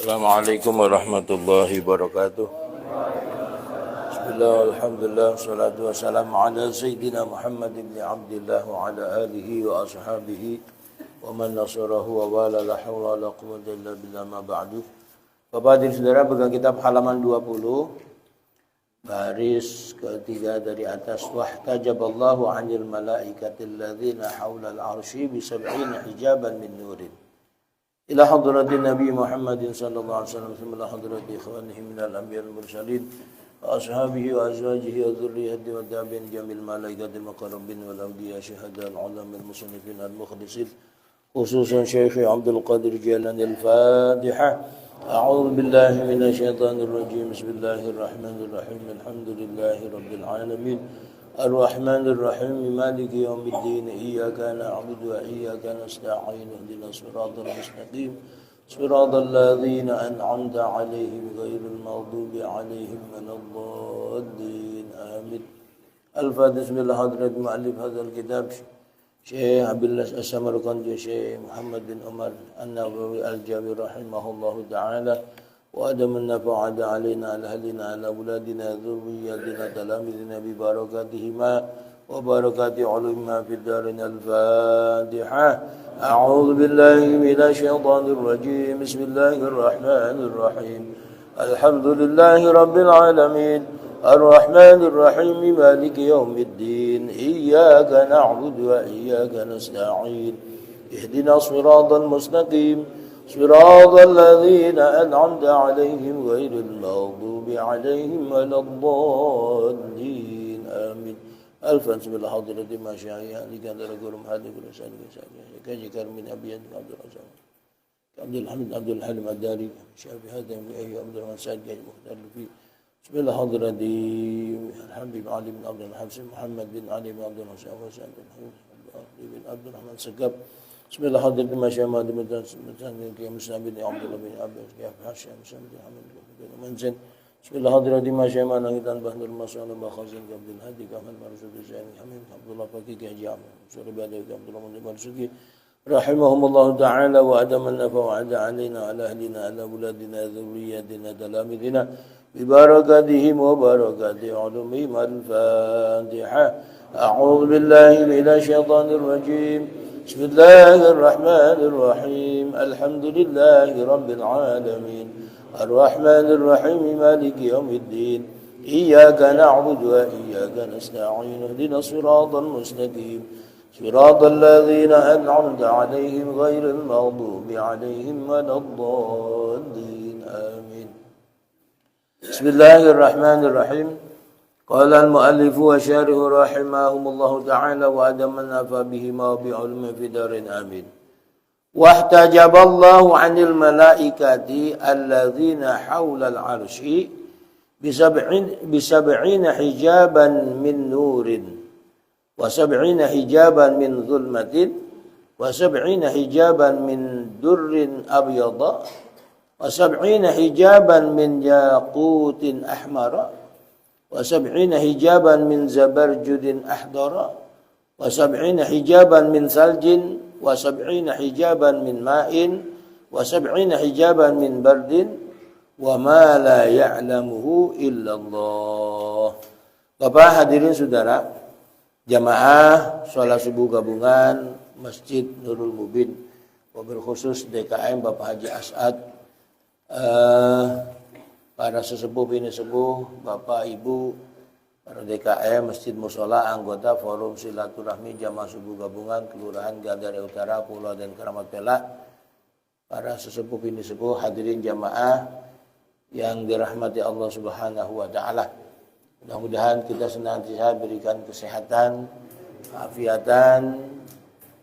Assalamualaikum warahmatullahi wabarakatuh. Bismillah, alhamdulillah, salatu wassalamu ala Sayyidina Muhammad ibn Abdillah wa ala alihi wa ashabihi wa man nasarahu wa wala la hawla wa la quwwata illa billah ma ba'du. Bapak dan saudara, pegang kitab halaman 20, baris ketiga dari atas. Wahtajaballahu 'anil malaikatil ladzina haula al-'arsy bi sab'ina hijaban min nurin. إلى حضرة النبي محمد صلى الله عليه وسلم ثم إلى حضرة إخوانه من الأنبياء المرسلين وأصحابه وأزواجه وذريته والتابعين جميع الملائكة المقربين والأولياء شهداء العلماء المصنفين المخلصين خصوصا شيخ عبد القادر جيلاني. الفاتحة. أعوذ بالله من الشيطان الرجيم. بسم الله الرحمن الرحيم. الحمد لله رب العالمين الرحمن الرحيم مالك يوم الدين إياك نعبد وإياك نستعين اهدنا الصراط المستقيم صراط الذين أنعمت عليهم غير المغضوب عليهم ولا الضالين آمين. الفاتحة. بسم الله حضرة مؤلف هذا الكتاب شيخ عبد الله السمرقندي شيخ محمد بن عمر النووي الجابر رحمه الله تعالى وأدم النفع علينا على أهلنا على أولادنا ذرياتنا تلاميذنا ببركاتهما وبركات علومها في الدارين. الفاتحة. أعوذ بالله من الشيطان الرجيم. بسم الله الرحمن الرحيم. الحمد لله رب العالمين الرحمن الرحيم مالك يوم الدين إياك نعبد وإياك نستعين اهدنا الصراط المستقيم صراط الذين أنعمت عليهم غير المغضوب عليهم ولا الضالين آمين. ألفا بسم الله حضرة ما شاء لكان لكم هذه كل سنة كذكر من أبيض عبد الرزاق عبد الحميد عبد الحليم الداري شافي هذا من أي عبد الرحمن سعد جاي مختار فيه. بسم الله حضرة الحبيب علي بن عبد الحسن محمد بن علي بن عبد الرحمن وسعد بن عبد الرحمن سقب. بسم الله حضرة ما شاء ما دمت مسلم بن عبد الله بن عباس كيف حاشا مسلم بن حمد بن منزل. بسم الله حضرة ما شاء ما نهيت عن بحر المصالح بخزن عبد الهادي كمال مرشد الزاني حميد عبد الله فقيه كجامع سوري بعد عبد الله بن مرشد رحمهم الله تعالى وأدم النفع وعد علينا على أهلنا على أولادنا ذرياتنا تلاميذنا ببركاتهم وبركات علومهم. الفاتحة. أعوذ بالله من الشيطان الرجيم. بسم الله الرحمن الرحيم. الحمد لله رب العالمين الرحمن الرحيم مالك يوم الدين إياك نعبد وإياك نستعين اهدنا الصراط المستقيم صراط الذين أنعمت عليهم غير المغضوب عليهم ولا الضالين آمين. بسم الله الرحمن الرحيم. قال المؤلف وشارح رحمهم الله تعالى وأدم النفع بهما وبعلم في دارين آمين. واحتجب الله عن الملائكة الذين حول العرش بسبعين حجابا من نور وسبعين حجابا من ظلمة وسبعين حجابا من در أبيض وسبعين حجابا من ياقوت أحمر وسبعين حجابا من زبرجد أحضر وسبعين حجابا من ثلج وسبعين حجابا من ماء وسبعين حجابا من برد وما لا يعلمه إلا الله. Bapak hadirin saudara, jamaah sholat subuh gabungan Masjid Nurul Mubin, wabil khusus DKM Bapak Haji As'ad, para sesepuh bini sepuh, Bapak Ibu, para DKM, Masjid Mushola, anggota Forum Silaturahmi Jamaah Subuh Gabungan, Kelurahan Gandaria Utara, Pulau dan Keramat Pelak, para sesepuh bini sepuh, hadirin jamaah yang dirahmati Allah Subhanahu wa Ta'ala. Mudah-mudahan kita senantiasa berikan kesehatan, keafiatan,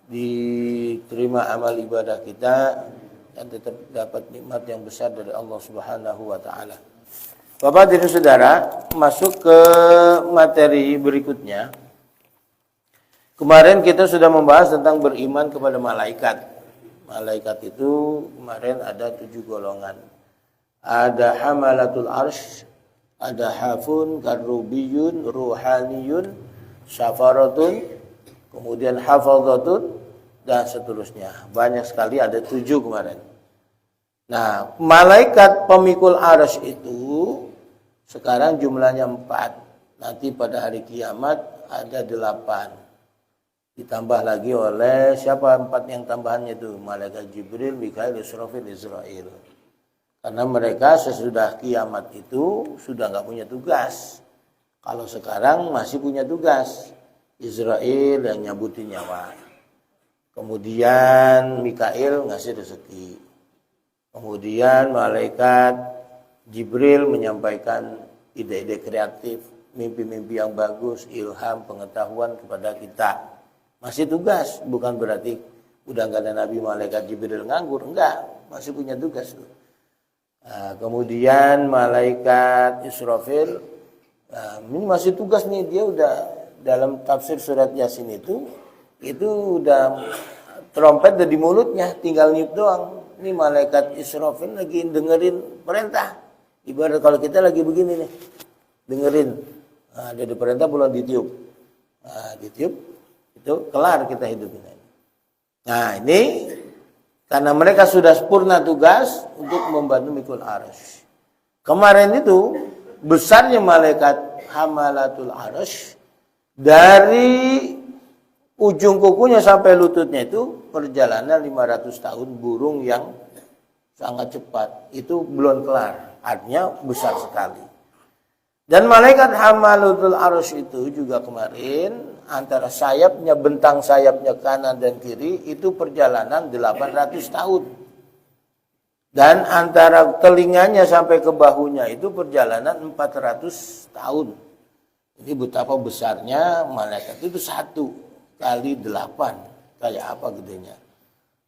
diterima amal ibadah kita, dan tetap dapat nikmat yang besar dari Allah Subhanahu wa Ta'ala. Bapak dan saudara, masuk ke materi berikutnya. Kemarin kita sudah membahas tentang beriman kepada malaikat. Malaikat itu kemarin ada 7 golongan. Ada hamalatul arsh, ada hafun, karubiyun, ruhaniyun, syafaratun, kemudian hafazatun, dan seterusnya. Banyak sekali, ada 7 kemarin. Nah, malaikat pemikul arsy itu sekarang jumlahnya 4. Nanti pada hari kiamat ada 8. Ditambah lagi oleh siapa 4 yang tambahannya itu? Malaikat Jibril, Mikail, Israfil, Israil. Karena mereka sesudah kiamat itu sudah nggak punya tugas. Kalau sekarang masih punya tugas. Israel yang nyabutin nyawa. Kemudian Mikail ngasih rezeki. Kemudian malaikat Jibril menyampaikan ide-ide kreatif, mimpi-mimpi yang bagus, ilham, pengetahuan kepada kita. Masih tugas, bukan berarti udah nggak ada Nabi malaikat Jibril nganggur, enggak, masih punya tugas. Nah, kemudian malaikat Israfil, ini masih tugas nih, dia udah dalam tafsir surat Yasin itu udah trompet udah di mulutnya, tinggal niup doang. Ini malaikat Israfil lagi dengerin perintah. Ibarat kalau kita lagi begini nih, dengerin. Nah, ada perintah belum ditiup. Nah, ditiup, itu kelar kita hidupin. Nah, ini karena mereka sudah sempurna tugas untuk membantu mikul arsy. Kemarin itu besarnya malaikat hamalatul arsy dari ujung kukunya sampai lututnya itu perjalanan 500 tahun, burung yang sangat cepat. Itu belum kelar. Artinya besar sekali. Dan malaikat hamalatul arsy itu juga kemarin antara sayapnya, bentang sayapnya kanan dan kiri itu perjalanan 800 tahun. Dan antara telinganya sampai ke bahunya itu perjalanan 400 tahun. Ini betapa besarnya malaikat itu 1 kali 8. Kayak apa gedenya.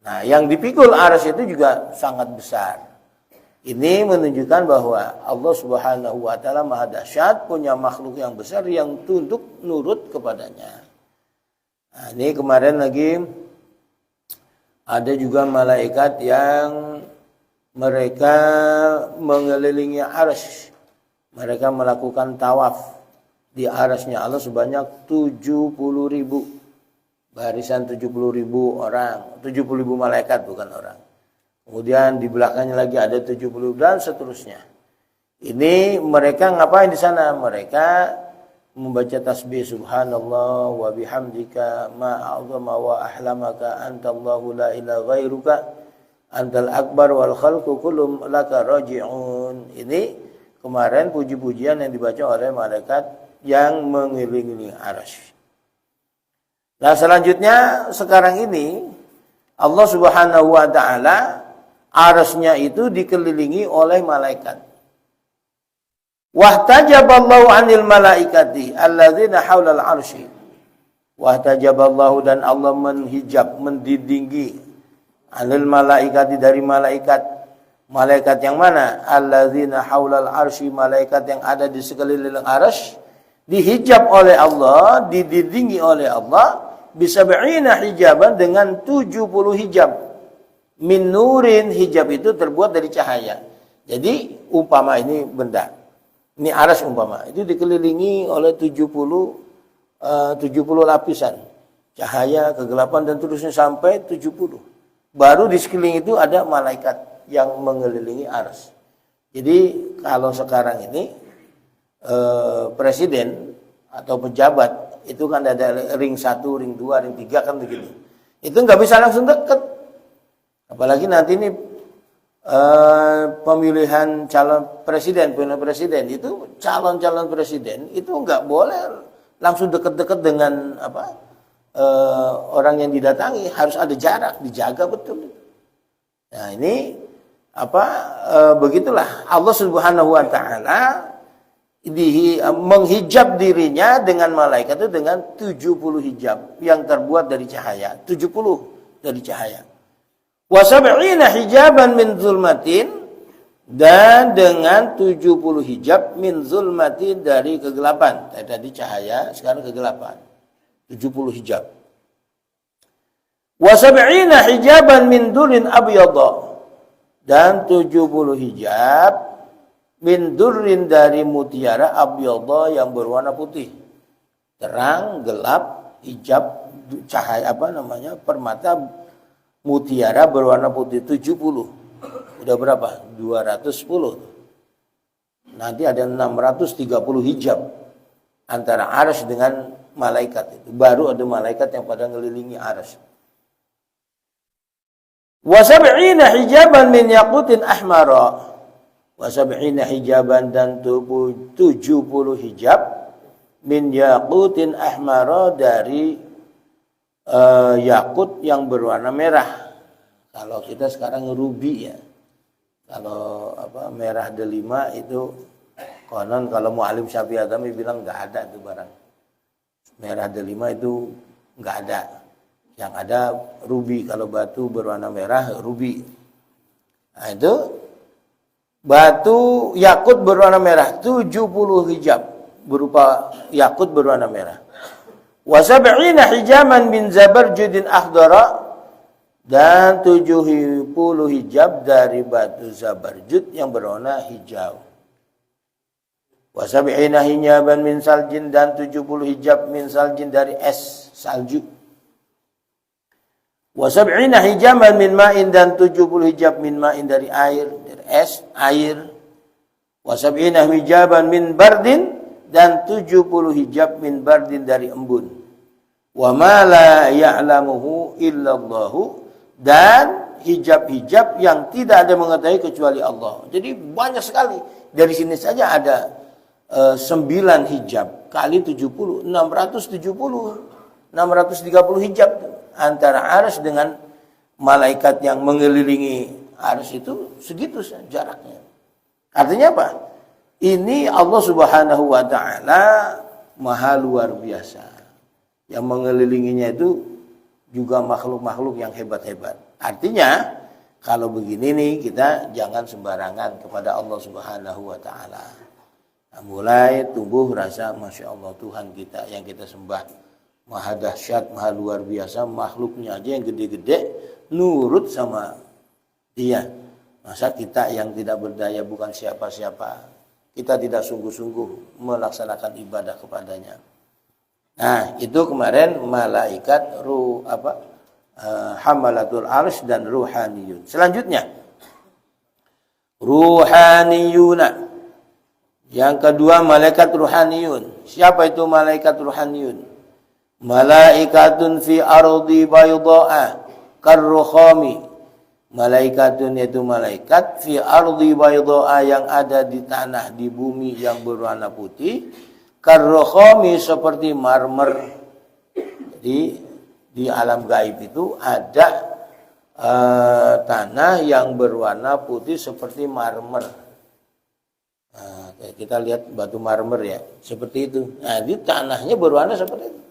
Nah, yang dipikul arsy itu juga sangat besar. Ini menunjukkan bahwa Allah Subhanahu wa taala Maha Dahsyat, punya makhluk yang besar yang tunduk nurut kepadanya. Nah, ini kemarin lagi ada juga malaikat yang mereka mengelilingi arsy. Mereka melakukan tawaf di arsy-nya Allah sebanyak 70.000. Barisan 70.000 orang, 70.000 malaikat bukan orang. Kemudian di belakangnya lagi ada 70 dan seterusnya. Ini mereka ngapain di sana? Mereka membaca tasbih subhanallah wa bihamdika ma a'zama wa ahlamaka antallahu la ilaha ghairuka antal akbar wal khalqu kullum laka raji'un. Ini kemarin puji-pujian yang dibaca oleh malaikat yang mengelilingi arsy. Nah, selanjutnya sekarang ini Allah Subhanahu wa taala arsy-nya itu dikelilingi oleh malaikat. Wahtajaballahu 'anil malaikati alladzina haulal arsy. Wahtajaballahu, dan Allah menhijab, mendidinggi 'anil malaikati, dari malaikat. Malaikat yang mana? Alladzina haulal arsy, malaikat yang ada di sekeliling arsy dihijab oleh Allah, dididinggi oleh Allah bisab'ina hijaban, dengan 70 hijab. Min nurin, hijab itu terbuat dari cahaya. Jadi umpama ini benda, ini arsy umpama, itu dikelilingi oleh 70 lapisan cahaya, kegelapan dan terusnya sampai 70. Baru di sekeliling itu ada malaikat yang mengelilingi arsy. Jadi kalau sekarang ini presiden atau pejabat itu kan ada ring 1, ring 2, ring 3 kan begitu. Itu nggak bisa langsung dekat. Apalagi nanti ini pemilihan calon presiden itu calon-calon presiden itu nggak boleh langsung dekat-dekat dengan orang yang didatangi, harus ada jarak, dijaga betul. Nah, ini begitulah Allah Subhanahu wa taala menghijab dirinya dengan malaikat itu dengan 70 hijab yang terbuat dari cahaya, 70 dari cahaya. Wa sab'ina hijaban min zulmatin, dan dengan 70 hijab min zulmatin, dari kegelapan. Tadi cahaya, sekarang kegelapan. 70 hijab. Wa sab'ina hijaban min durin abyadha, dan 70 hijab min durrin, dari mutiara abyadha, yang berwarna putih. Terang, gelap, hijab, cahaya permata mutiara berwarna putih 70. Udah berapa? 210. Nanti ada 630 hijab antara arsy dengan malaikat itu. Baru ada malaikat yang pada ngelilingi arsy. Wa sab'ina hijaban min yaqutin ahmara. Wa sab'ina hijaban dan 70 hijab min yaqutin ahmara dari yakut yang berwarna merah. Kalau kita sekarang rubi ya. Kalau merah delima itu konon kalau Mu'alim Syafi'i Adami bilang nggak ada itu barang. Merah delima itu nggak ada. Yang ada rubi. Kalau batu berwarna merah rubi. Nah itu batu yakut berwarna merah 70 hijab berupa yakut berwarna merah. Wa sab'ina hijaman min zabarjudin akhdara dan 70 hijab dari batu zabarjud yang berwarna hijau. Wa sab'ina hijaban min saljin dan 70 hijab min saljin dari es salju. Wa sab'ina hijaban min ma'in dan 70 hijab min ma'in dari air, dari es, air. Wa sab'ina hijaban min bardin dan 70 hijab min bardin dari embun. Wa ma la ya'lamuhu illallahu dan hijab-hijab yang tidak ada mengetahui kecuali Allah. Jadi banyak sekali. Dari sini saja ada 9 hijab kali 70, 630 hijab antara arsy dengan malaikat yang mengelilingi arsy itu segitu jaraknya. Artinya apa? Ini Allah Subhanahu wa taala maha luar biasa. Yang mengelilinginya itu juga makhluk-makhluk yang hebat-hebat. Artinya, kalau begini nih kita jangan sembarangan kepada Allah Subhanahu wa taala. Nah, mulai tumbuh rasa Masya Allah Tuhan kita yang kita sembah maha dahsyat, maha luar biasa, makhluknya aja yang gede-gede nurut sama dia. Masa kita yang tidak berdaya bukan siapa-siapa. Kita tidak sungguh-sungguh melaksanakan ibadah kepadanya. Nah, itu kemarin malaikat hamalatul arsy dan ruhaniyun. Selanjutnya ruhaniyuna. Yang kedua malaikat ruhaniyun. Siapa itu malaikat ruhaniyun? Malaikatun fi ardi bayda'a karrukhami. Malaikatun yaitu malaikat fi ardi bayda'a yang ada di tanah, di bumi yang berwarna putih. Karrokhami seperti marmer. Jadi di alam gaib itu ada tanah yang berwarna putih seperti marmer. Nah, kita lihat batu marmer ya, seperti itu. Nah, di tanahnya berwarna seperti itu.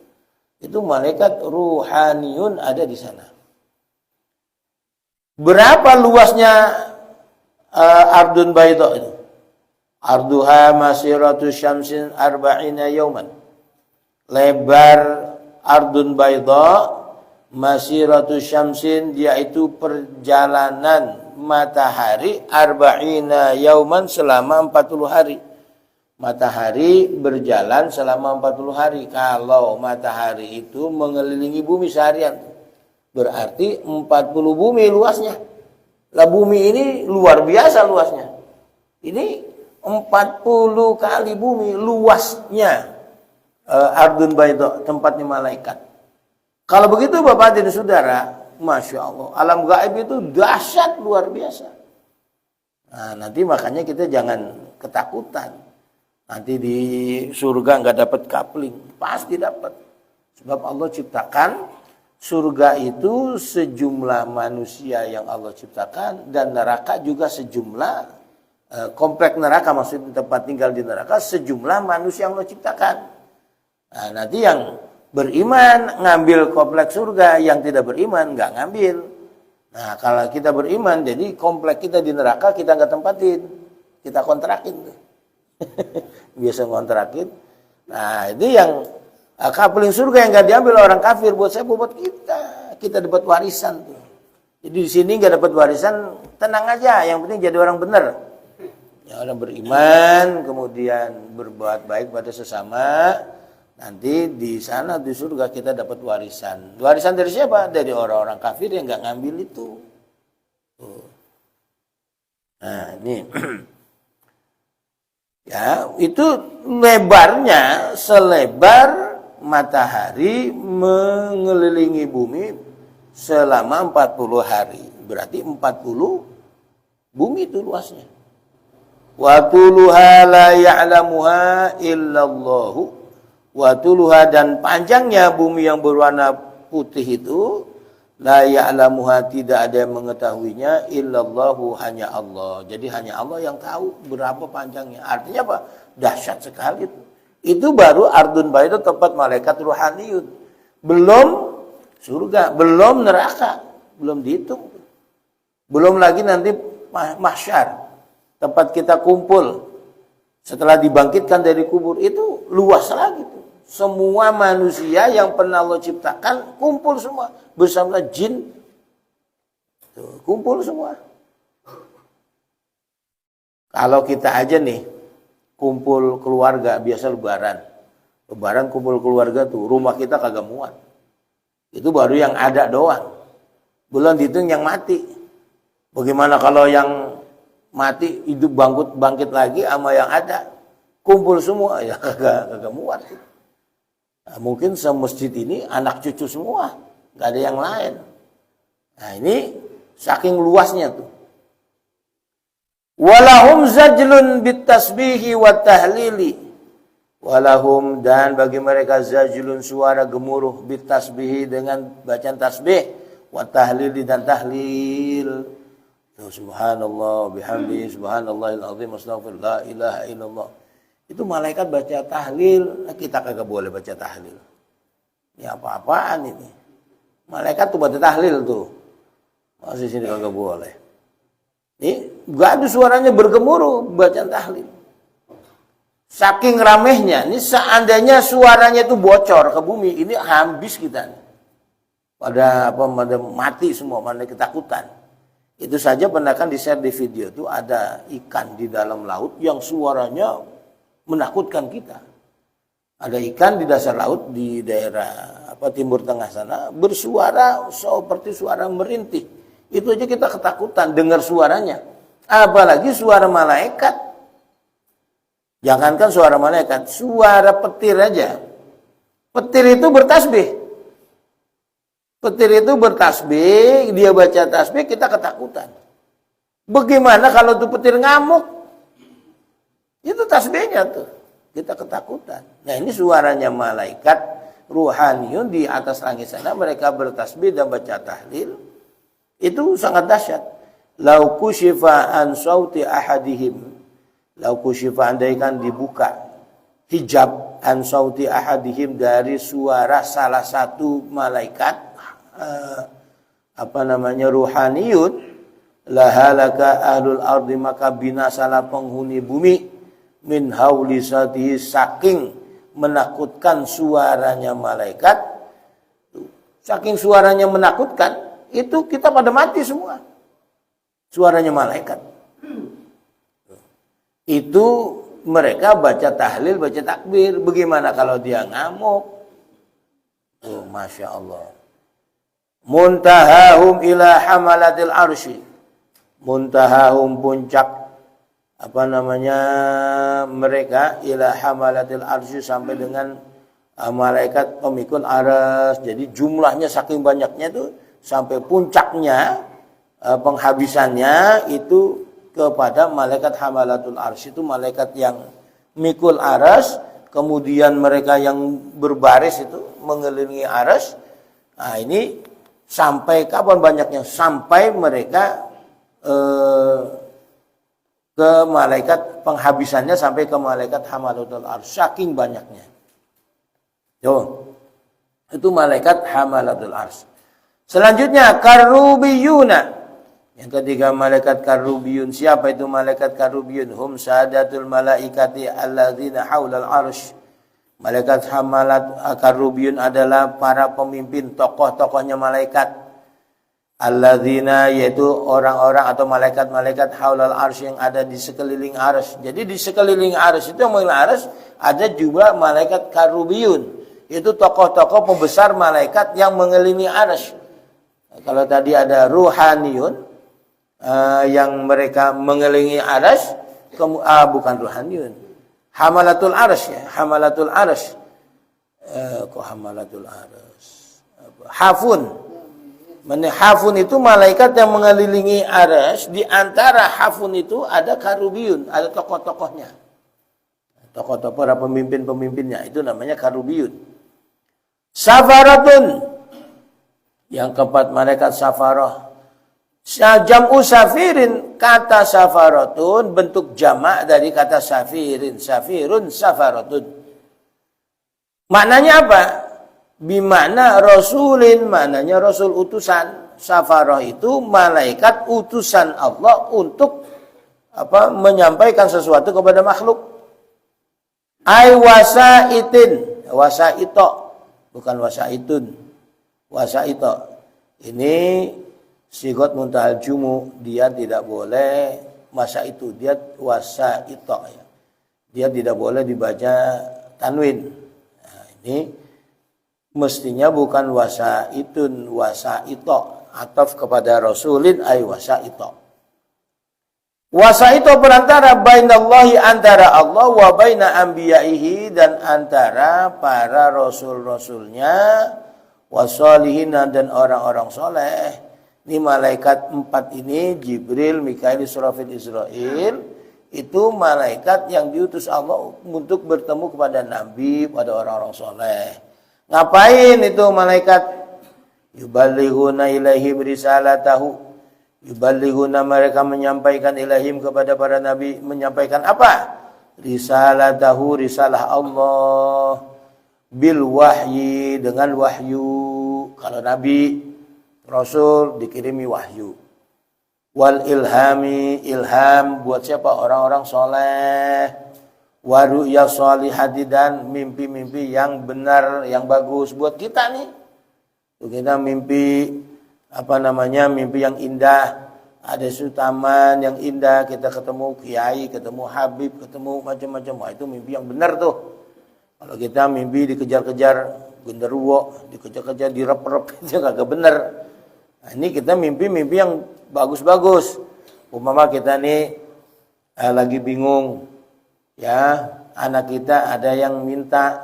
Itu malaikat ruhaniyun ada di sana. Berapa luasnya ardun bayda itu? Arduha masiratu syamsin arba'ina yauman. Lebar ardun bayda masiratu syamsin yaitu perjalanan matahari arba'ina yauman selama 40 hari. Matahari berjalan selama 40 hari. Kalau matahari itu mengelilingi bumi seharian, berarti 40 bumi luasnya. Lah bumi ini luar biasa luasnya. Ini 40 kali bumi luasnya ardun bayda, tempatnya malaikat. Kalau begitu Bapak dan Saudara, Masya Allah, alam gaib itu dahsyat luar biasa. Nah, nanti makanya kita jangan ketakutan. Nanti di surga nggak dapat kapling, pasti dapat. Sebab Allah ciptakan surga itu sejumlah manusia yang Allah ciptakan dan neraka juga sejumlah komplek neraka, maksudnya tempat tinggal di neraka sejumlah manusia yang Allah ciptakan. Nah, nanti yang beriman ngambil komplek surga, yang tidak beriman nggak ngambil. Nah, kalau kita beriman, jadi komplek kita di neraka kita nggak tempatin, kita kontrakin. Biasa kontrakin. Nah, itu yang kapling surga yang nggak diambil orang kafir, buat saya, buat kita dapat warisan tuh. Jadi di sini nggak dapat warisan, tenang aja, yang penting jadi orang benar. Ya, orang beriman, kemudian berbuat baik pada sesama, nanti di sana di surga kita dapat warisan. Warisan dari siapa? Dari orang-orang kafir yang nggak ngambil itu. Tuh. Nah, ini. Ya, itu lebarnya selebar matahari mengelilingi bumi selama 40 hari. Berarti 40 bumi itu luasnya. Wa tuluha la ya'lamuha illallahu. Wa tuluha, dan panjangnya bumi yang berwarna putih itu la ya'lamuha, tidak ada yang mengetahuinya illallahu, hanya Allah. Jadi hanya Allah yang tahu berapa panjangnya. Artinya apa? Dahsyat sekali itu. Itu baru ardun baidah, tempat malaikat ruhaniyun. Belum surga, belum neraka, belum dihitung. Belum lagi nanti mahsyar, tempat kita kumpul setelah dibangkitkan dari kubur, itu luas lagi tuh. Semua manusia yang pernah Allah ciptakan kumpul semua bersama jin. Tuh, kumpul semua. Kalau kita aja nih kumpul keluarga biasa lebaran. Lebaran kumpul keluarga tuh, rumah kita kagak muat. Itu baru yang ada doang. Belum dihitung yang mati. Bagaimana kalau yang mati hidup bangkit lagi sama yang ada? Kumpul semua, ya kagak muat. Nah, mungkin semasjid ini anak cucu semua, nggak ada yang lain. Nah, ini saking luasnya tuh. Walahum zajlun bitasbihi wa tahlili. Walahum, dan bagi mereka zajlun, suara gemuruh, bitasbihi, dengan bacaan tasbih, wa tahlili, dan tahlil. Tuh, subhanallah bihamdi, subhanallahil azim, astaghfirullah, la ilaha illallah. Itu malaikat baca tahlil, kita kagak boleh baca tahlil. Ini apa-apaan ini? Malaikat tuh baca tahlil tuh. Masih sini kagak boleh. Ini gak ada suaranya bergemuruh bacaan tahlil. Saking ramehnya, ini seandainya suaranya itu bocor ke bumi, ini habis kita. Pada mati semua, pada ketakutan. Itu saja pernah kan di-share di video itu ada ikan di dalam laut yang suaranya menakutkan kita. Ada ikan di dasar laut di daerah timur tengah sana bersuara seperti suara merintih. Itu aja kita ketakutan dengar suaranya. Apalagi suara malaikat. Jangankan suara malaikat, suara petir aja. Petir itu bertasbih. Petir itu bertasbih, dia baca tasbih, kita ketakutan. Bagaimana kalau tuh petir ngamuk? Itu tasbihnya tuh, kita ketakutan. Nah, ini suaranya malaikat ruhaniyun di atas langit sana, mereka bertasbih dan baca tahlil. Itu sangat dahsyat. Lau kusyifa an sauti ahadihim. Lau kusyifa, andaikan dibuka hijab an sauti ahadihim, dari suara salah satu malaikat ruhaniyun, lahalaka ahlul ardi, maka binasalah penghuni bumi, min hauli satihi, saking menakutkan suaranya malaikat. Saking suaranya menakutkan, itu kita pada mati semua. Suaranya malaikat. Itu mereka baca tahlil, baca takbir. Bagaimana kalau dia ngamuk? Oh, Masya Allah. Muntahahum ila hamalatil arsy. Muntahahum, puncak mereka ila hamalatil arsy, sampai dengan malaikat pemikul arsy. Jadi jumlahnya saking banyaknya itu sampai puncaknya penghabisannya itu kepada malaikat hamalatul arsy, itu malaikat yang mikul arsy. Kemudian mereka yang berbaris itu mengelilingi arsy. Nah, ini sampai kapan banyaknya? Sampai mereka ke malaikat penghabisannya, sampai ke malaikat hamalatul arsy, saking banyaknya. Itu malaikat hamalatul arsy. Selanjutnya karubiyuna. Yang ketiga malaikat karubiyun. Siapa itu malaikat karubiyun? Hum sadatul malaikati alladzina haulal arsy. Malaikat hamalat karubiyun adalah para pemimpin, tokoh-tokohnya malaikat. Alladzina, yaitu orang-orang atau malaikat-malaikat haulal arsy, yang ada di sekeliling arsy. Jadi di sekeliling arsy itu, yang mengelilingi arsy, ada juga malaikat karubiyun. Itu tokoh-tokoh pembesar malaikat yang mengelilingi arsy. Kalau tadi ada ruhaniyun, yang mereka mengelilingi arsy, bukan ruhaniyun. Hamalatul arsy ya, hamalatul arsy. Kok hamalatul arsy? Hafun. Hafun itu malaikat yang mengelilingi arsy, di antara hafun itu ada karubiyun, ada tokoh-tokohnya. Tokoh-tokoh para pemimpin-pemimpinnya itu namanya karubiyun. Safaratun, yang keempat malaikat safarah. Jam'u safirin, kata safaratun bentuk jamak dari kata safirin, safirun, safaratun. Maknanya apa? Bimana rasulin, maknanya rasul utusan. Safarah itu malaikat utusan Allah untuk menyampaikan sesuatu kepada makhluk. Ai wasaitin, wasaito, bukan wasaitun. Wasaito. Ini sigot muntahal jumu, dia tidak boleh masa itu, dia wasaito ya. Dia tidak boleh dibaca tanwin. Nah, ini mestinya bukan wasaitun, wasaito, ataf kepada rasulin ay wasaito. Wasaito perantara bainallahi, antara Allah, wa baina anbiya'ihi, dan antara para rasul-rasulnya, wasolihina, dan orang-orang soleh. Ini malaikat 4 ini, Jibril, Mikail, Israfil, Israil, itu malaikat yang diutus Allah untuk bertemu kepada Nabi, pada orang-orang soleh. Ngapain itu malaikat? Yuballighuna ilaihim risalatahu. Yuballighuna, mereka menyampaikan ilaihim kepada para nabi. Menyampaikan apa? Risalatahu, risalah Allah. Bil wahyi, dengan wahyu. Kalau nabi, rasul dikirimi wahyu. Wal ilhami, ilham buat siapa? Orang-orang soleh. Waru'ya sholihati, dan mimpi-mimpi yang benar, yang bagus buat kita nih. Kita mimpi mimpi yang indah. Ada taman yang indah, kita ketemu kiai, ketemu habib, ketemu macam-macam. Wah, itu mimpi yang benar tuh. Kalau kita mimpi dikejar-kejar genderuwo, dikejar-kejar direp-rep, itu kagak benar. Nah, ini kita mimpi-mimpi yang bagus-bagus. Umpama kita nih lagi bingung, ya, anak kita ada yang minta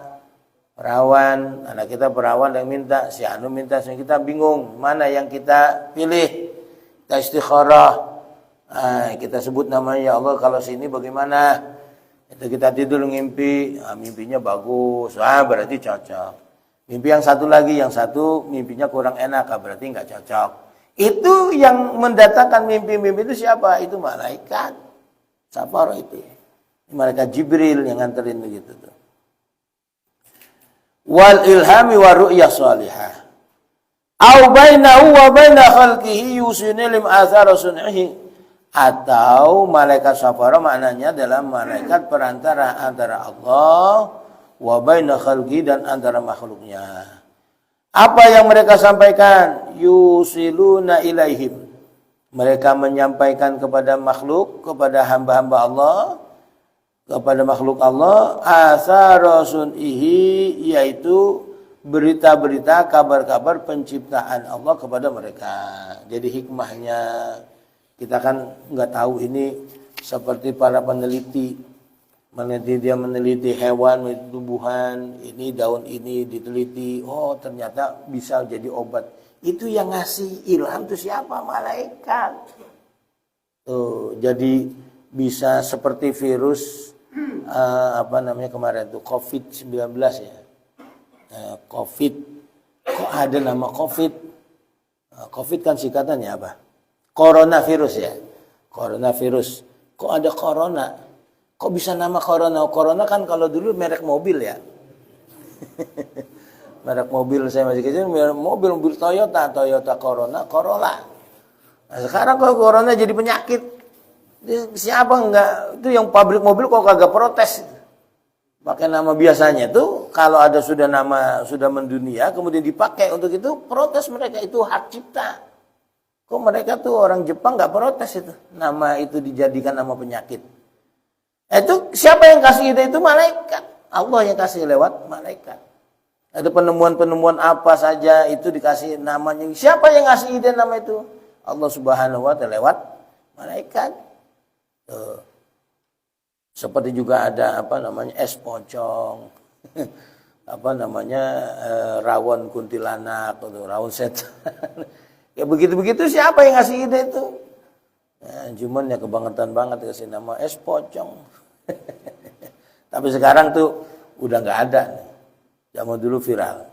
perawan, anak kita perawan yang minta, si anu minta, si kita bingung mana yang kita pilih. Kita istikharah, kita sebut namanya, ya Allah kalau sini bagaimana? Itu kita tidur ngimpi, mimpinya bagus, berarti cocok. Mimpi yang satu lagi, yang satu mimpinya kurang enak, berarti nggak cocok. Itu yang mendatangkan mimpi-mimpi itu siapa? Itu malaikat safarah itu. Malaikat Jibril yang nganterin begitu tuh. Wal ilhami wa ru'yah salihah. Au bainahu wa baina khalqihi yusini lim athar sun'ihi. Atau malaikat safarah maknanya adalah malaikat perantara antara Allah wa baina khalqi, dan antara makhluknya. Apa yang mereka sampaikan? Yusiluna ilaihim. Mereka menyampaikan kepada makhluk, kepada hamba-hamba Allah, kepada makhluk Allah, athara sun'ihi, yaitu berita-berita, kabar-kabar penciptaan Allah kepada mereka. Jadi hikmahnya, kita kan nggak tahu ini, seperti para peneliti, dia meneliti hewan, meneliti tumbuhan, ini daun ini diteliti, oh ternyata bisa jadi obat. Itu yang ngasih ilham itu siapa? Malaikat. Tuh, jadi bisa seperti virus kemarin tuh COVID-19 ya. COVID, kok ada nama COVID? COVID kan singkatannya apa? Coronavirus ya. Coronavirus. Kok ada corona? Kok bisa nama corona? Corona kan kalau dulu merek mobil ya. Merek mobil, saya masih kecil, mobil Toyota Corona, Corolla. Nah, sekarang kok corona jadi penyakit. Siapa enggak? Itu yang pabrik mobil kok kagak protes. Pakai nama biasanya tuh, kalau ada sudah nama sudah mendunia kemudian dipakai untuk itu, protes mereka, itu hak cipta. Kok mereka tuh orang Jepang nggak protes itu, nama itu dijadikan nama penyakit. Itu siapa yang kasih ide? Itu malaikat. Allah yang kasih lewat malaikat. Ada penemuan-penemuan apa saja itu dikasih namanya. Siapa yang ngasih ide nama itu? Allah Subhanahu wa ta'ala lewat malaikat. Seperti juga ada es pocong, rawon kuntilanak atau rawon setan. Ya begitu-begitu siapa yang ngasih ide itu? Ya, cuman ya kebangetan banget kasih nama es pocong. Tapi sekarang tuh udah nggak ada. Zaman dulu viral.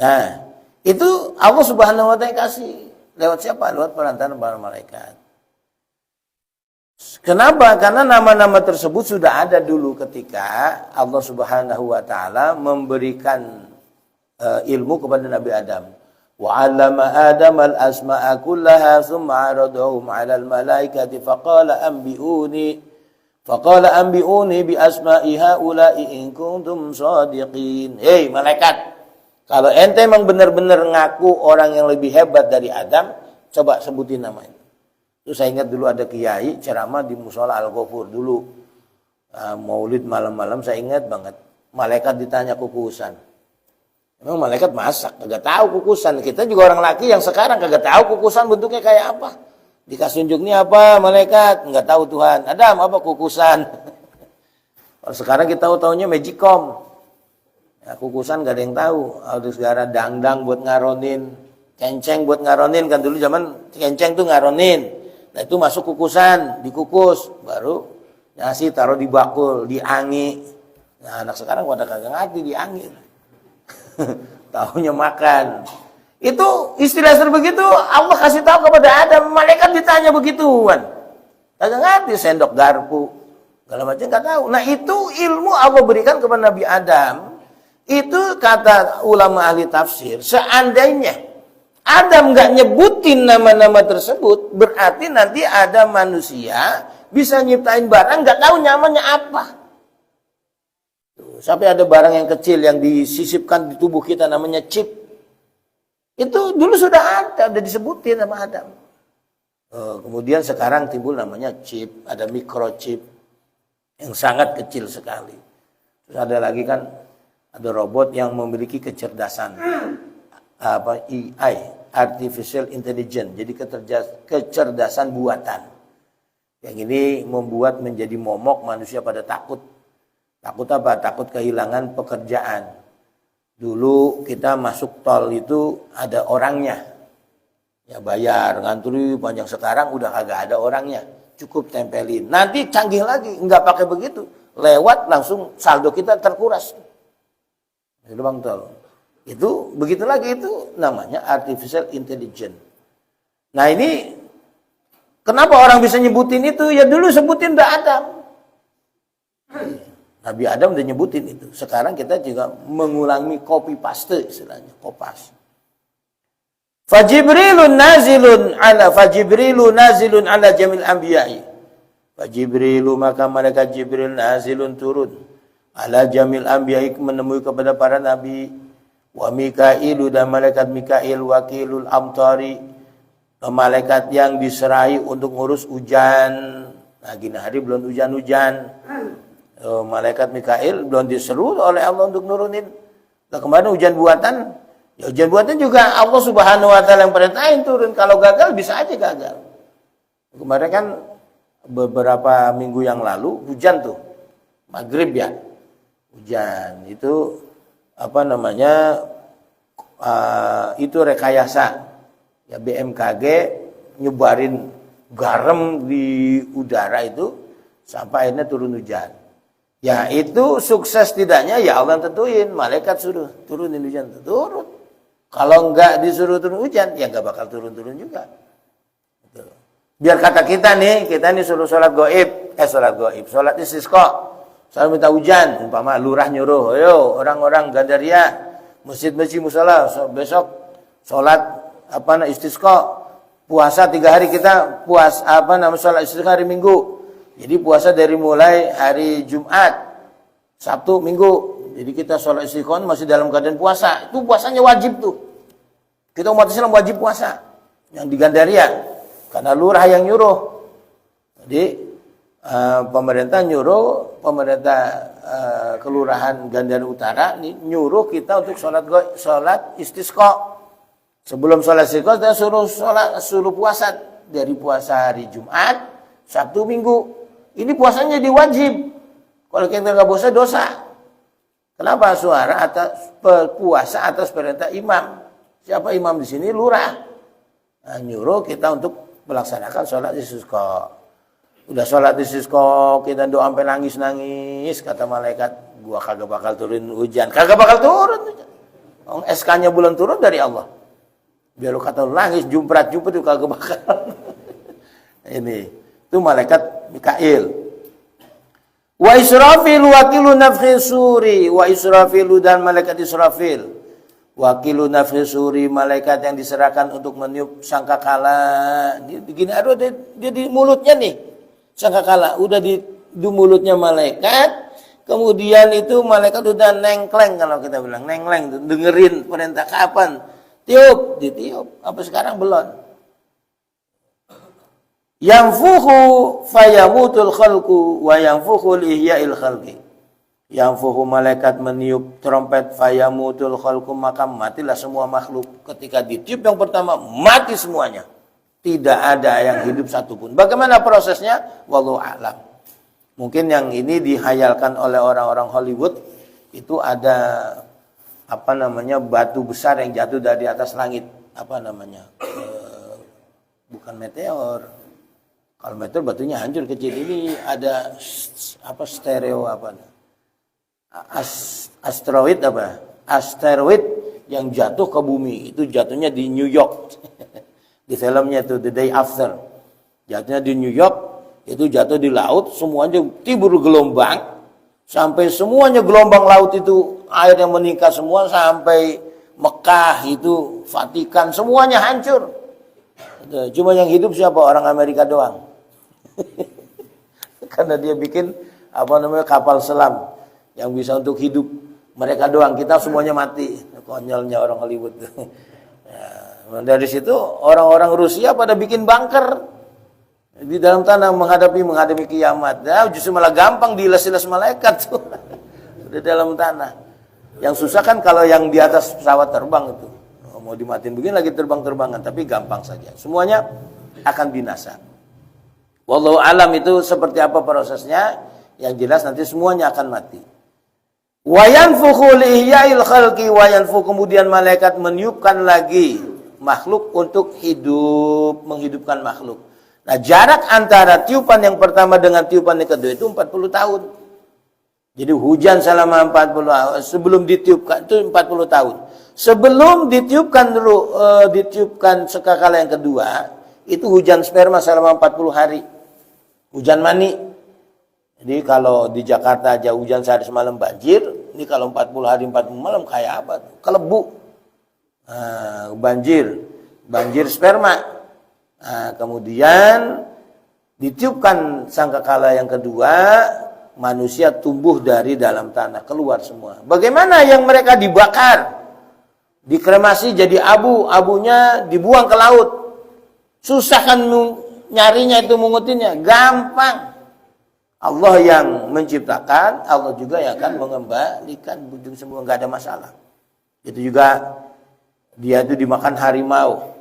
Nah, itu Allah Subhanahu wa taala kasih lewat siapa? Lewat perantara para malaikat. Kenapa? Karena nama-nama tersebut sudah ada dulu ketika Allah Subhanahu wa taala memberikan ilmu kepada Nabi Adam. Wa 'allama Adam al-asma'a kullaha tsumma 'aradahum 'alal malaikati faqala anbi'uni bi asma'i haula'i in kuntum shadiqin. Hei malaikat, kalau ente memang benar-benar ngaku orang yang lebih hebat dari Adam, coba sebutin namanya. Itu saya ingat dulu ada kiai ceramah di Mushola Al-Ghafur dulu. Maulid malam-malam saya ingat banget. Malaikat ditanya kukusan. Memang malaikat masak, kagak tahu kukusan. Kita juga orang laki yang sekarang kagak tahu kukusan bentuknya kayak apa. Dikasih unjuknya apa malaikat, enggak tahu Tuhan. Adam apa kukusan. Kalau sekarang kita tahunya magicom. Ya, kukusan gak ada yang tahu. Ada segala dangdang buat ngaronin, kenceng buat ngaronin, kan dulu zaman kenceng tuh ngaronin. Nah itu masuk kukusan, dikukus, baru nasi taruh di bakul, diangi. Nah anak sekarang pada kagak ngerti diangi. Tahunya makan. Itu istilah begitu Allah kasih tahu kepada Adam, malaikat ditanya begituan. Kagak ngerti sendok garpu, segala macam nggak tahu. Nah itu ilmu Allah berikan kepada Nabi Adam. Itu kata ulama ahli tafsir, seandainya Adam nggak nyebutin nama-nama tersebut, berarti nanti ada manusia bisa nyiptain barang nggak tahu namanya apa. Sampai ada barang yang kecil yang disisipkan di tubuh kita namanya chip. Itu dulu sudah ada, udah disebutin sama Adam. Kemudian sekarang timbul namanya chip, ada microchip yang sangat kecil sekali. Terus ada lagi kan, ada robot yang memiliki kecerdasan, AI, artificial intelligence, jadi kecerdasan buatan. Yang ini membuat menjadi momok manusia pada takut. Takut apa? Takut kehilangan pekerjaan. Dulu kita masuk tol itu ada orangnya. Ya bayar, ngantri panjang. Sekarang udah kagak ada orangnya. Cukup tempelin. Nanti canggih lagi, nggak pakai begitu. Lewat langsung saldo kita terkuras. Itu bang tol. Itu begitu lagi, itu namanya artificial intelligence. Nah ini kenapa orang bisa nyebutin itu? Ya dulu sebutin udah ada. Nabi Adam udah nyebutin itu. Sekarang kita juga mengulangi copy paste istilahnya, kopas. Fajibrilun nazilun ala jamil anbiya'i. Fajibrilu maka malaikat Jibril nazilun turun ala jamil anbiya'i menemui kepada para nabi. Wa Mikailu dan malaikat Mikail wakilul amtari, malaikat yang diserahi untuk ngurus hujan. Nah gini hari belum hujan-hujan. Malaikat Mikail belum diseru oleh Allah untuk nurunin. Nah, kemarin hujan buatan, ya hujan buatan juga Allah Subhanahu wa taala yang perintahin turun. Kalau gagal bisa aja gagal. Kemarin kan beberapa minggu yang lalu hujan tuh. Maghrib ya. Hujan itu itu rekayasa. Ya BMKG nyebarin garam di udara itu sampai akhirnya turun hujan. Ya itu sukses tidaknya ya Allah yang tentuin. Malaikat suruh turunin hujan, turun. Kalau enggak disuruh turun hujan, ya enggak bakal turun-turun juga. Gitu. Biar kata kita nih suruh sholat gaib, sholat istisqa. Saya minta hujan, umpama lurah nyuruh, ayo orang-orang Gandaria, masjid-masjid musala, besok sholat istisqa. Puasa 3 hari kita sholat istisqa hari Minggu. Jadi puasa dari mulai hari Jumat, Sabtu, Minggu. Jadi kita sholat istiqomah masih dalam keadaan puasa. Itu puasanya wajib tuh. Kita umat Islam wajib puasa. Yang di Gandaria. Karena lurah yang nyuruh. Jadi pemerintah kelurahan Gandaria Utara nyuruh kita untuk sholat istisqa. Sebelum sholat istisqa kita suruh puasa dari puasa hari Jumat, Sabtu, Minggu. Ini puasanya diwajib. Kalau kita nggak puasa, dosa. Kenapa? Suara atas puasa atas perintah imam. Siapa imam di sini? Lurah. Nah, nyuruh kita untuk melaksanakan sholat istisqa. Udah sholat istisqa, kita doa sampai nangis-nangis. Kata malaikat, gua kagak bakal turun hujan. Kagak bakal turun hujan. SK-nya bulan turun dari Allah. Biar lu kata nangis, jumprat tuh kagak bakal. Ini, itu malaikat Mikail. Wa Israfil wakilu nafkhis suri. Wa Israfil dan malaikat Israfil. Wakilu nafkhis suri, malaikat yang diserahkan untuk meniup sangkakala. Begini, aduh dia di mulutnya nih. Sangkakala udah di mulutnya malaikat. Kemudian itu malaikat udah nengkleng, kalau kita bilang nengkleng, dengerin perintah kapan. Tiup, ditiup. Apa sekarang belum? Yanfuhu fayamutul khalqu wa yanfuhu lihya'il khalqi. Yanfuhu, malaikat meniup trompet, fayamutul khalqu, maka matilah semua makhluk. Ketika ditiup yang pertama, mati semuanya. Tidak ada yang hidup satupun. Bagaimana prosesnya? Wallahu a'lam. Mungkin yang ini dihayalkan oleh orang-orang Hollywood. Itu ada batu besar yang jatuh dari atas langit. Bukan meteor. Kalau meteor batunya hancur kecil, ini ada asteroid yang jatuh ke bumi. Itu jatuhnya di New York. Di filmnya itu The Day After. Jatuhnya di New York, itu jatuh di laut, semuanya tibur gelombang, sampai semuanya gelombang laut itu air yang meningkat semua, sampai Mekah itu, Vatikan, semuanya hancur. Cuma yang hidup siapa? Orang Amerika doang. Karena dia bikin kapal selam yang bisa untuk hidup. Mereka doang, kita semuanya mati. Konyolnya orang Hollywood. Nah, dari situ orang-orang Rusia pada bikin bunker di dalam tanah menghadapi kiamat. Nah, justru malah gampang diilas-ilas malaikat tuh. Di dalam tanah. Yang susah kan kalau yang di atas pesawat terbang itu. Mau dimatiin begini lagi terbang-terbangan, tapi gampang saja. Semuanya akan binasa. Wallahu alam itu seperti apa prosesnya, yang jelas nanti semuanya akan mati. Wa yanfukhu li ihya'il khalqi wa yanfukhu, kemudian malaikat meniupkan lagi makhluk untuk hidup, menghidupkan makhluk. Nah, jarak antara tiupan yang pertama dengan tiupan yang kedua itu 40 tahun. Jadi hujan selama 40 tahun, sebelum ditiupkan itu 40 tahun. Sebelum ditiupkan sekakala yang kedua, itu hujan sperma selama 40 hari. Hujan mani. Jadi kalau di Jakarta aja hujan sehari semalam banjir, ini kalau 40 hari 40 malam kayak apa? Kelebu. Banjir sperma. Nah, kemudian ditiupkan sangkakala yang kedua, manusia tumbuh dari dalam tanah, keluar semua. Bagaimana yang mereka dibakar? Dikremasi jadi abu, abunya dibuang ke laut. Susah kan nyarinya itu, mengutinnya, gampang. Allah yang menciptakan, Allah juga yang akan mengembalikan, ujung semua, nggak ada masalah. Itu juga dia itu dimakan harimau.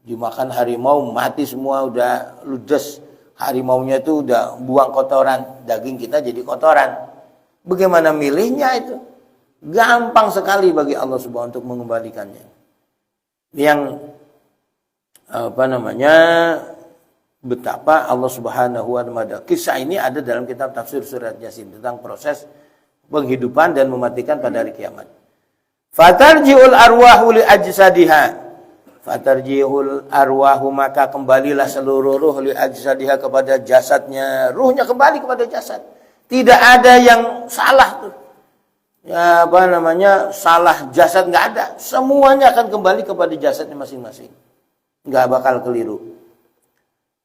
Dimakan harimau, mati semua, udah ludes. Harimaunya itu udah buang kotoran, daging kita jadi kotoran. Bagaimana milihnya itu? Gampang sekali bagi Allah Subhanahu untuk mengembalikannya. Yang betapa Allah Subhanahu wa ta'ala. Kisah ini ada dalam kitab tafsir surat Yasin tentang proses penghidupan dan mematikan pada hari kiamat. Fatarji'ul arwahu li ajsadiha. Fatarji'ul arwahu, maka kembalilah seluruh ruh li ajsadiha, kepada jasadnya. Ruhnya kembali kepada jasad. Tidak ada yang salah tuh. Salah jasad nggak ada. Semuanya akan kembali kepada jasadnya masing-masing. Nggak bakal keliru.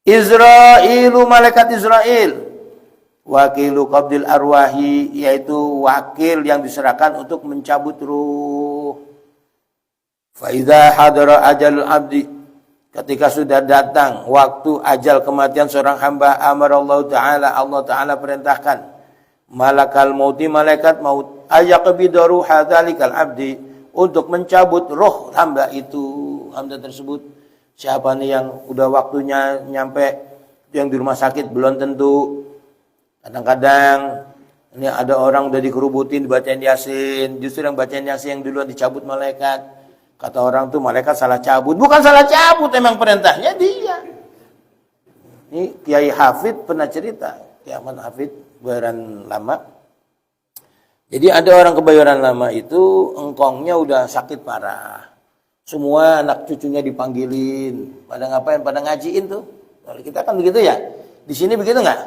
Isra'ilu, malaikat Isra'il, wakilu qabdil arwahi, yaitu wakil yang diserahkan untuk mencabut ruh. Fa idza hadara ajalul abdi, ketika sudah datang waktu ajal kematian seorang hamba, amarallahu ta'ala, Allah ta'ala perintahkan malakal mauti, malaikat maut, ayaqbidu ruha dzalikal abdi, untuk mencabut roh hamba itu, hamba tersebut. Siapa nih yang udah waktunya nyampe, yang di rumah sakit belum tentu. Kadang-kadang ini ada orang udah dikerubutin dibacain Yasin, justru yang bacain Yasin yang duluan dicabut malaikat. Kata orang tuh malaikat salah cabut. Bukan salah cabut, emang perintahnya dia. Ini Kiai Hafid pernah cerita, Kiai Ahmad Hafid Kebayoran Lama. Jadi ada orang Kebayoran Lama itu engkongnya udah sakit parah. Semua anak cucunya dipanggilin, pada ngapain? Pada ngajiin tuh. Kalau kita kan begitu ya. Di sini begitu nggak?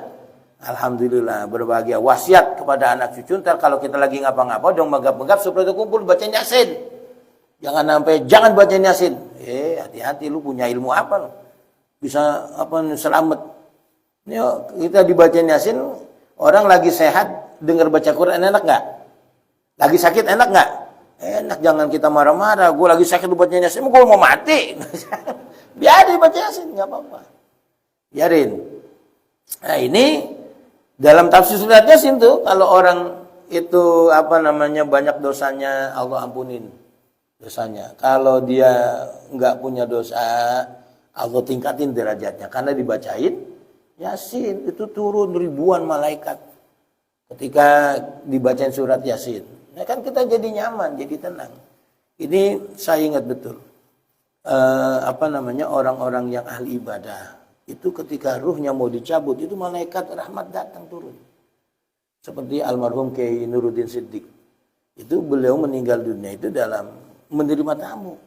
Alhamdulillah, berbahagia. Wasiat kepada anak cucu, ntar kalau kita lagi ngapa-ngapa, dong megap-megap supaya kumpul baca Yasin. Jangan baca Yasin. Hati-hati, lu punya ilmu apa lu? Bisa selamat. Ini kita dibaca Yasin, orang lagi sehat dengar baca Quran enak nggak? Lagi sakit enak nggak? Enak, jangan kita marah-marah. Gue lagi sakit lu baca Yasin, gue mau mati. Biarin baca Yasin, nggak apa-apa. Biarin. Nah ini dalam tafsir surat Yasin tuh, kalau orang itu banyak dosanya, Allah ampunin dosanya. Kalau dia nggak punya dosa, Allah tingkatin derajatnya. Karena dibacain Yasin, itu turun ribuan malaikat ketika dibacain surat Yasin. Nah kan kita jadi nyaman, jadi tenang. Ini saya ingat betul. Orang-orang yang ahli ibadah itu ketika ruhnya mau dicabut, itu malaikat rahmat datang turun. Seperti almarhum Kiai Nuruddin Siddiq. Itu beliau meninggal dunia itu dalam menerima tamu.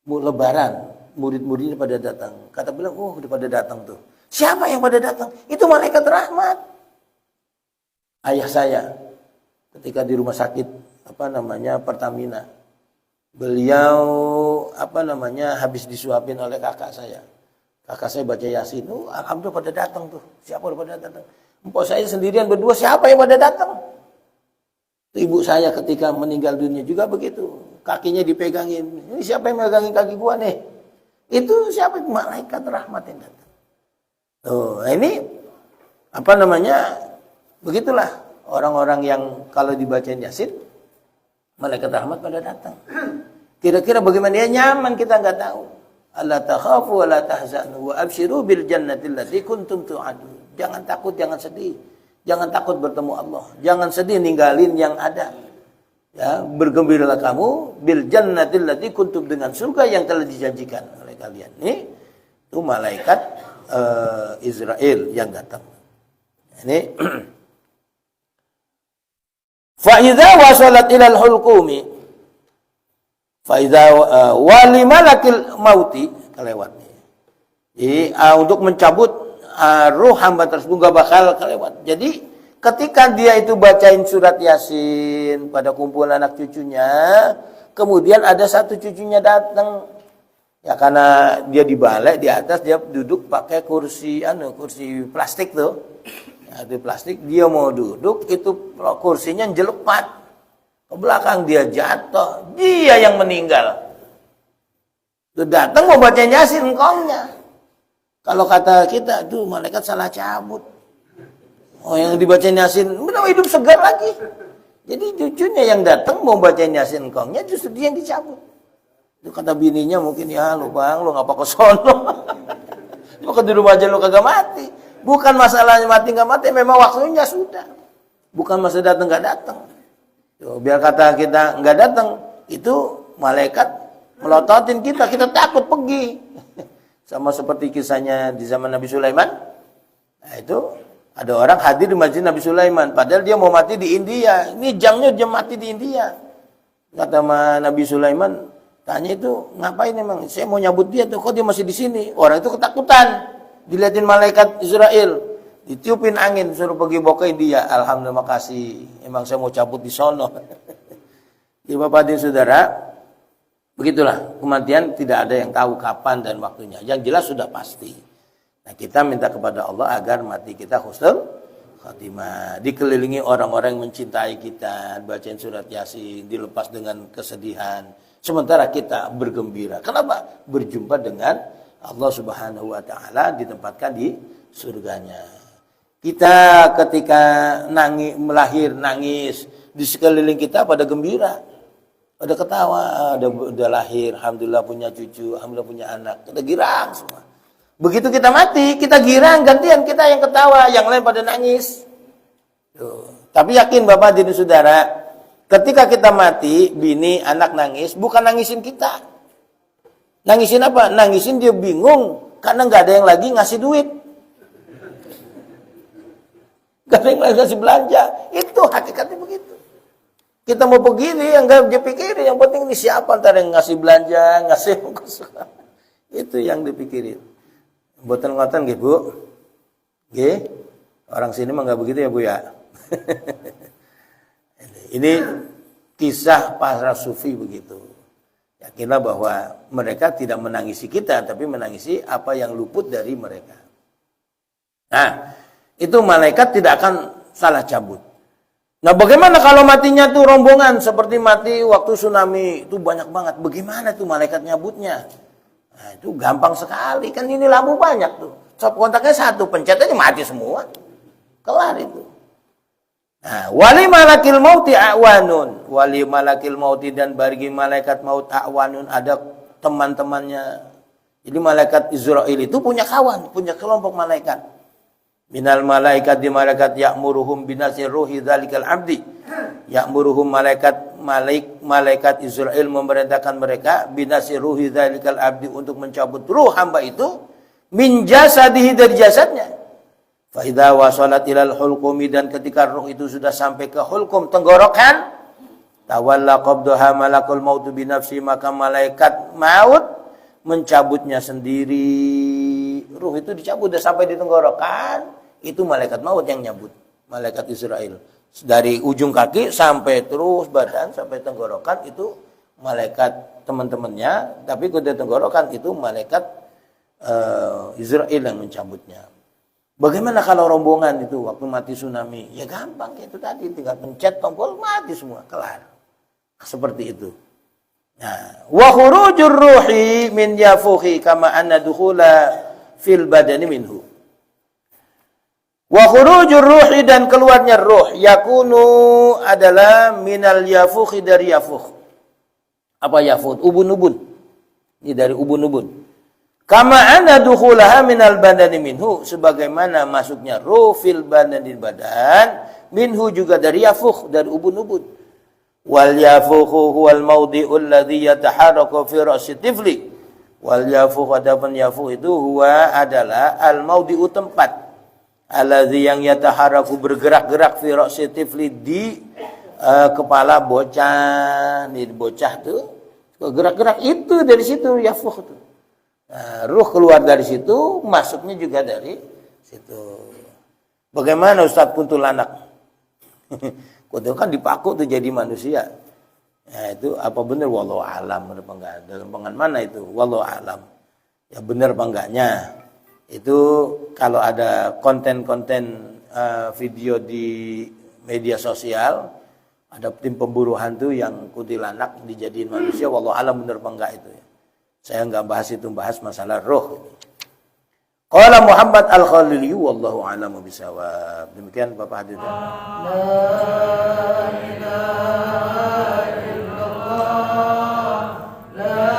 Lebaran, murid-muridnya pada datang. Kata beliau, udah pada datang tuh. Siapa yang pada datang? Itu malaikat rahmat. Ayah saya ketika di rumah sakit Pertamina. Beliau habis disuapin oleh kakak saya. Kakak saya baca Yasin, alhamdulillah pada datang tuh. Siapa yang pada datang? Empok saya sendirian berdua, siapa yang pada datang? Ibu saya ketika meninggal dunia juga begitu. Kakinya dipegangin. Ini siapa yang megangin kaki gua nih? Itu siapa? Malaikat rahmat yang datang. Ini begitulah orang-orang yang kalau dibacain Yasin, malaikat rahmat pada datang. Kira-kira bagaimana dia nyaman kita nggak tahu. Alla takhafu wa la tahzanu wa abshiru bil jannati allati kuntum tu'adun. Jangan takut, jangan sedih. Jangan takut bertemu Allah. Jangan sedih ninggalin yang ada. Ya, bergembiralah kamu bil jannati allati kuntum, dengan surga yang telah dijanjikan oleh kalian. Ini itu malaikat Israel yang datang. Ini fa idza wasalat ilal hulqumi Faiza wali malakil mauti kelewat. Jadi untuk mencabut ruh hamba tersebut gak bakal kelewat. Jadi ketika dia itu bacain surat Yasin pada kumpulan anak cucunya, kemudian ada satu cucunya datang. Ya karena dia di balai di atas, dia duduk pakai kursi plastik tuh. Ya, itu plastik, dia mau duduk, itu kursinya jelepat. Ke belakang dia jatuh, dia yang meninggal. Itu datang mau baca Yasin engkongnya. Kalau kata kita, malaikat salah cabut. Yang dibaca Yasin, benar hidup segar lagi. Jadi cucunya yang datang mau baca Yasin engkongnya, justru dia yang dicabut. Itu kata bininya mungkin, ya lu bang, lu ngapa ke sono? Lu di rumah aja lu kagak mati. Bukan masalahnya mati nggak mati, memang waktunya sudah. Bukan masa datang nggak datang. Biar kata kita nggak datang, itu malaikat melototin kita takut pergi. Sama seperti kisahnya di zaman Nabi Sulaiman. Nah itu ada orang hadir di masjid Nabi Sulaiman, padahal dia mau mati di India. Ini jam mati di India. Kata Nabi Sulaiman, tanya itu ngapain emang? Saya mau nyabut dia tuh, kok dia masih di sini? Orang itu ketakutan, dilihatin malaikat Israel. Ditiupin angin, suruh pergi bawa ke India. Alhamdulillah, makasih. Emang saya mau cabut di sono. Jadi Bapak dan Saudara, begitulah kematian tidak ada yang tahu kapan dan waktunya. Yang jelas sudah pasti. Nah kita minta kepada Allah agar mati kita husnul khatimah. Dikelilingi orang-orang yang mencintai kita, bacain surat Yasin, dilepas dengan kesedihan. Sementara kita bergembira. Kenapa? Berjumpa dengan Allah Subhanahu wa taala, ditempatkan di surganya. Kita ketika nangis di sekeliling kita pada gembira. Udah ketawa, udah lahir, alhamdulillah punya cucu, alhamdulillah punya anak. Kita girang semua. Begitu kita mati, kita girang, gantian kita yang ketawa, yang lain pada nangis. Tuh. Tapi yakin Bapak dan Saudara, ketika kita mati, bini, anak nangis, bukan nangisin kita. Nangisin apa? Nangisin dia bingung, karena nggak ada yang lagi ngasih duit. Gak ada yang lagi ngasih belanja. Itu hakikatnya begitu. Kita mau begini, yang gak dipikirin, yang penting ini siapa ntar yang ngasih belanja, ngasih ongkos. Itu yang dipikirin. Boten-boten gitu, Bu. Nggih. Orang sini mah nggak begitu ya, Bu ya. Ini kisah para sufi begitu. Yakinlah bahwa mereka tidak menangisi kita, tapi menangisi apa yang luput dari mereka. Nah, itu malaikat tidak akan salah cabut. Nah, bagaimana kalau matinya tuh rombongan seperti mati waktu tsunami itu banyak banget. Bagaimana tuh malaikat nyabutnya? Nah, itu gampang sekali. Kan ini lampu banyak tuh. Stop kontaknya satu, pencet aja mati semua. Kelar itu. Nah, wali malakil mauti a'wanun. Wali malakil mauti dan bagi malaikat maut a'wanun, ada teman-temannya. Jadi malaikat Israel itu punya kawan, punya kelompok malaikat. Minal malaikat di malaikat ya'muruhum binasir ruhi dzalikal abdi. Ya'muruhum malaikat Israel memerintahkan mereka binasir ruhi dzalikal abdi untuk mencabut ruh hamba itu min jasadihi dari jasadnya. Fa idza wasalat ilal hulqumi, dan ketika ruh itu sudah sampai ke hulqum tenggorokan, tawalla qabdaha malakul maut binafsi, maka malaikat maut mencabutnya sendiri. Ruh itu dicabut, sudah sampai di tenggorokan. Itu malaikat maut yang nyabut, malaikat Israel. Dari ujung kaki sampai terus badan, sampai tenggorokan, itu malaikat teman-temannya. Tapi kalau tenggorokan itu malaikat Israel yang mencabutnya. Bagaimana kalau rombongan itu waktu mati tsunami? Ya gampang, kayak itu tadi. Tinggal pencet tombol, mati semua, kelar. Seperti itu. Nah, wa khurujur ruhi min yafuhi kama anna dukhula fil badani minhu. Wa khurujur ruhi, dan keluarnya ruh, yakunu adalah minal yafukhi, dari yafukh. Apa yafukh? Ubun-ubun. Ini dari ubun-ubun. Kama anna dukhulaha minal badani minhu, sebagaimana masuknya ruh fil badani badan, minhu juga dari yafukh, dari ubun-ubun. Wal yafukhu huwal mawdi'ul ladzi yataharraku fi ra'si tifli. Wal yafukh, adapun yafukh itu huwa adalah al mawdi'u, tempat, alladzi yang yataharraku bergerak-gerak fi ra'si tifli, di kepala bocah. Nih bocah tuh gerak-gerak, itu dari situ yafukh tuh. Nah, ruh keluar dari situ, masuknya juga dari situ. Bagaimana Ustaz kuntilanak? Kuntilanak kan dipaku tuh jadi manusia. Nah, itu apa benar? Wallahu alam, benar apa enggak? Dalam pengan mana itu? Wallahu alam. Ya benar apa enggaknya? Itu kalau ada konten-konten video di media sosial, ada tim pemburu hantu yang kuntilanak dijadiin manusia, wallahu alam benar apa enggak itu ya. Saya enggak bahas itu, bahas masalah roh. Qala Muhammad Al-Khalili wallahu a'lamu bishawab. Demikian Bapak hadirin. La ilaha illallah, la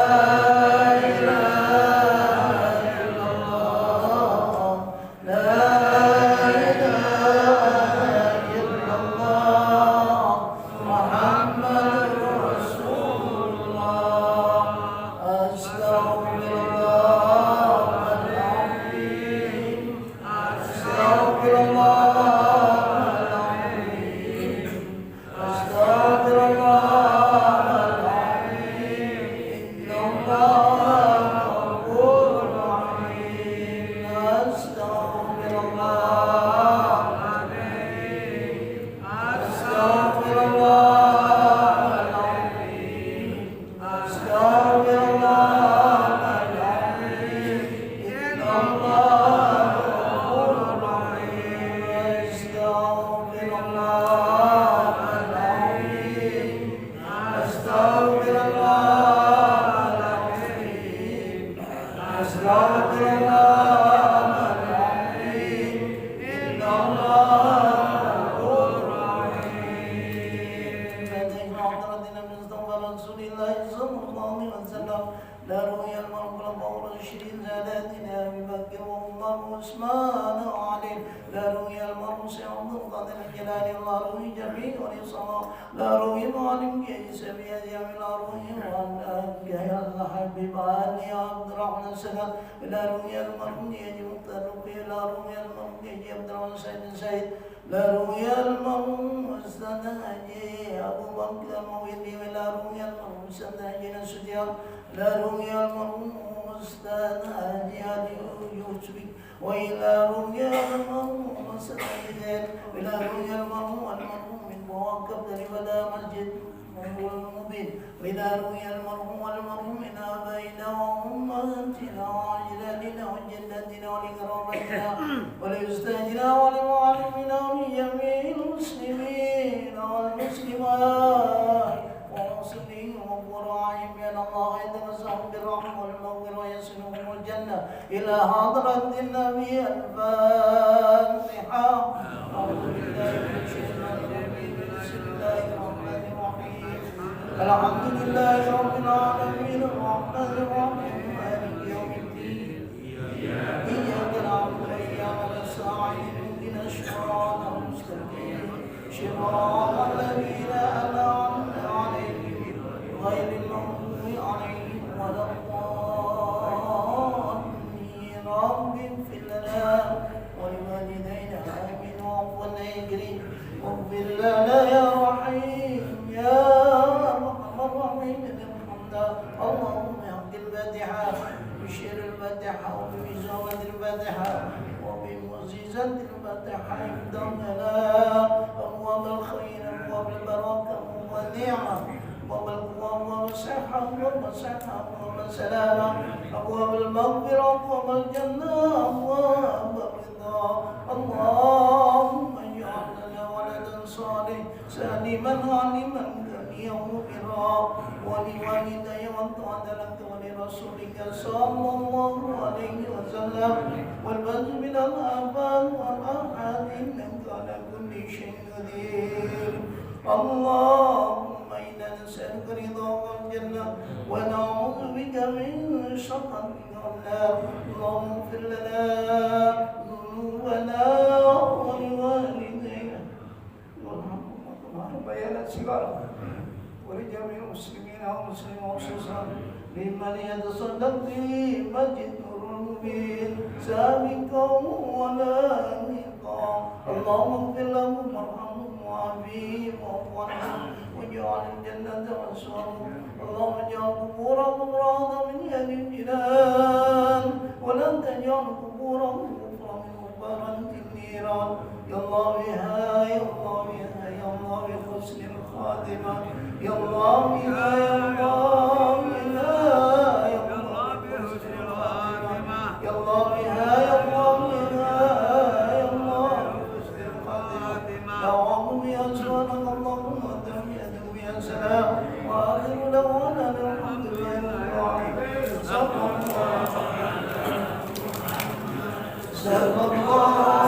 رؤيا المرء الخلفاء الراشدين ساداتنا أبي بكر وعمر وعثمان وعلي لا رؤيا المرء سعد القادر الجلال لا رؤيا جميع الصلاة لا رؤيا معلم كيس بيدي لا رؤيا يا الله حبيب علي عبد الرحمن السلام لا رؤيا المرء يجي مختلف لا رؤيا المرء يجي عبد الرحمن سيد لا رؤيا المرء استناجي أبو بكر المويدي ولا رؤيا المرء استناجي نسجيا لا رؤيا المرء استناجي علي يوسفي وإلى رؤيا المرء استناجي ولا رؤيا المرء من مواقف ولا مسجد هو المبين وإذا رؤيا المرء من آبائنا وأمهاتنا وأجدادنا وجداتنا ولقرابتنا ولأستاذنا ولمعلمنا ولجميع المسلمين والمسلمات ومسلمين وقراءهم بأن الله يتمسهم بالرحمة والمغفرة ويصلهم الجنة إلى حضرة النبي الفاتحة. أعوذ بالله من الشيطان الرجيم بسم الله الرحمن الرحيم الحمد لله رب العالمين الرحمن الرحيم مالك يوم الدين إياك نعبد وإياك نستعين اهدنا الصراط المستقيم صراط الذين أنعمت عليهم غير المغضوب عليهم ولا الضالين رب اغفر لنا ولوالدينا آمين وعفونا يا كريم اغفر لنا يا رحيم يا أرحم الراحمين بالحمد اللهم اهد الفاتحة بشير الفاتحة وبمزامة الفاتحة وبمعجزة الفاتحة افتح لنا أبواب الخير أبواب البركة أبواب النعمة أبواب القوة أبواب الصحة أبواب السلامة أبواب المغفرة أبواب الجنة أبواب الرضا اللهم اجعل لنا ولدا صالح سالما علما غنيا مبرا ولوالدي وانت لك ولرسولك صلى الله عليه وسلم والبعث من الآباء والأرحام إنك على كل شيء قدير. اللهم إنا نسألك رضاك والجنة ونعوذ بك من سخطك والنار. اللهم اغفر لنا ذنوبنا ولوالدينا وارحمنا صغارنا ولجميع المسلمين والمسلمات خصوصا لمن يتصدق به مسجد نور المبين سابقا ولا لاحقا. اللهم اغفر لهم وارحمهم وعافيهم واعف عنهم واجعل الجنة مسواهم. اللهم اجعل قبورهم روضة من يد الجنان ولا تجعل قبورهم كفرا من غفران النيران. يا الله بها يا الله بها يا الله بحسن الخاتمة يا الله بها يا الله بها يا الله بحسن الخاتمة يا الله بها يا الله بها يا الله بحسن الخاتمة يا رب يا سبحانك اللهم أنت بيدك يا سلام وآخر دعوانا الحمد لله رب العالمين. صلى الله